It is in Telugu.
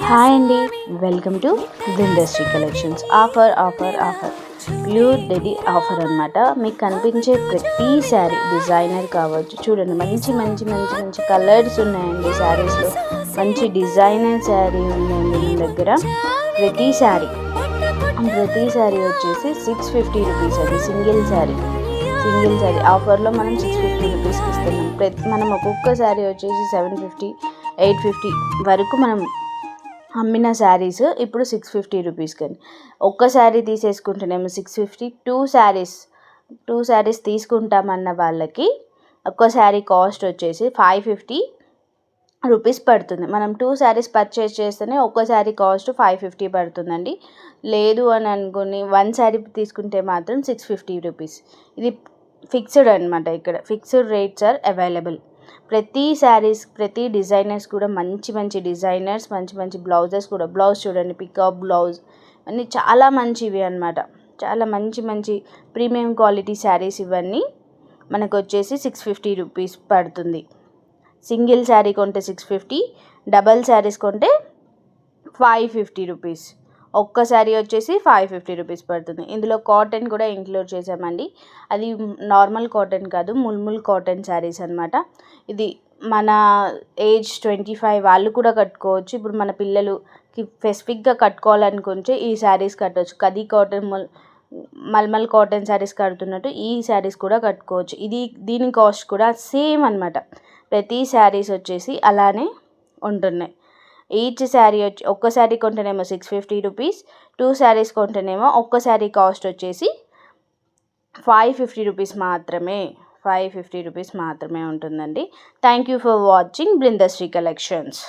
హాయ్ అండి, welcome to Brindashri collections. Offer pure డెడీ ఆఫర్ అనమాట. మీకు కనిపించే ప్రతి శారీ డిజైనర్ కావచ్చు. చూడండి, మంచి మంచి మంచి మంచి కలర్స్ ఉన్నాయండి శారీస్లో. మంచి డిజైనర్ శారీ ఉందండి మీ దగ్గర. ప్రతి శారీ వచ్చేసి 650 రూపీస్ అండి. సింగిల్ శారీ ఆఫర్లో మనం 650 రూపీస్కి ఇస్తున్నాం. మనం ఒక్కొక్క శారీ వచ్చేసి 750 850 వరకు మనం అమ్మిన శారీస్ ఇప్పుడు 650 రూపీస్. కానీ ఒక్క శారీ తీసేసుకుంటేనేమో 650. టూ శారీస్ తీసుకుంటామన్న వాళ్ళకి ఒక్క శారీ కాస్ట్ వచ్చేసి 550 రూపీస్ పడుతుంది. మనం 2 శారీస్ పర్చేస్ చేస్తేనే ఒక్క శారీ కాస్ట్ 550 పడుతుందండి. లేదు అని అనుకుని 1 శారీ తీసుకుంటే మాత్రం 650 రూపీస్. ఇది ఫిక్స్డ్ అనమాట. ఇక్కడ ఫిక్స్డ్ రేట్స్ ఆర్ అవైలబుల్. ప్రతి డిజైనర్స్ కూడా మంచి మంచి డిజైనర్స్, మంచి మంచి బ్లౌజెస్ కూడా. బ్లౌజ్ చూడండి, పికాక్ బ్లౌజ్ అన్నీ చాలా మంచివి అనమాట. చాలా మంచి మంచి ప్రీమియం క్వాలిటీ శారీస్ ఇవన్నీ మనకు వచ్చేసి 650 రూపీస్ పడుతుంది. సింగిల్ శారీ కొంటే 650, డబల్ శారీస్ కొంటే 550 రూపీస్. ఒక్క శారీ వచ్చేసి 550 రూపీస్ పడుతుంది. ఇందులో కాటన్ కూడా ఇంక్లూడ్ చేసామండి. అది నార్మల్ కాటన్ కాదు, ముల్ముల్ కాటన్ శారీస్ అనమాట. ఇది మన ఏజ్ 25 వాళ్ళు కూడా కట్టుకోవచ్చు. ఇప్పుడు మన పిల్లలుకి స్పెసిఫిక్గా కట్టుకోవాలనుకుంటే ఈ శారీస్ కట్టవచ్చు. కదీ కాటన్, మల్మల్ కాటన్ శారీస్ కడుతున్నట్టు ఈ శారీస్ కూడా కట్టుకోవచ్చు. దీని కాస్ట్ కూడా సేమ్ అనమాట. ప్రతి శారీస్ వచ్చేసి అలానే ఉంటున్నాయి. ఈచ్ శారీ ఒక్క శారీ కొంటేనేమో 650 రూపీస్, 2 శారీస్ కొంటేనేమో ఒక్క శారీ కాస్ట్ వచ్చేసి 550 రూపీస్ మాత్రమే. 550 రూపీస్ మాత్రమే ఉంటుందండి. Thank you for watching Brindashri collections.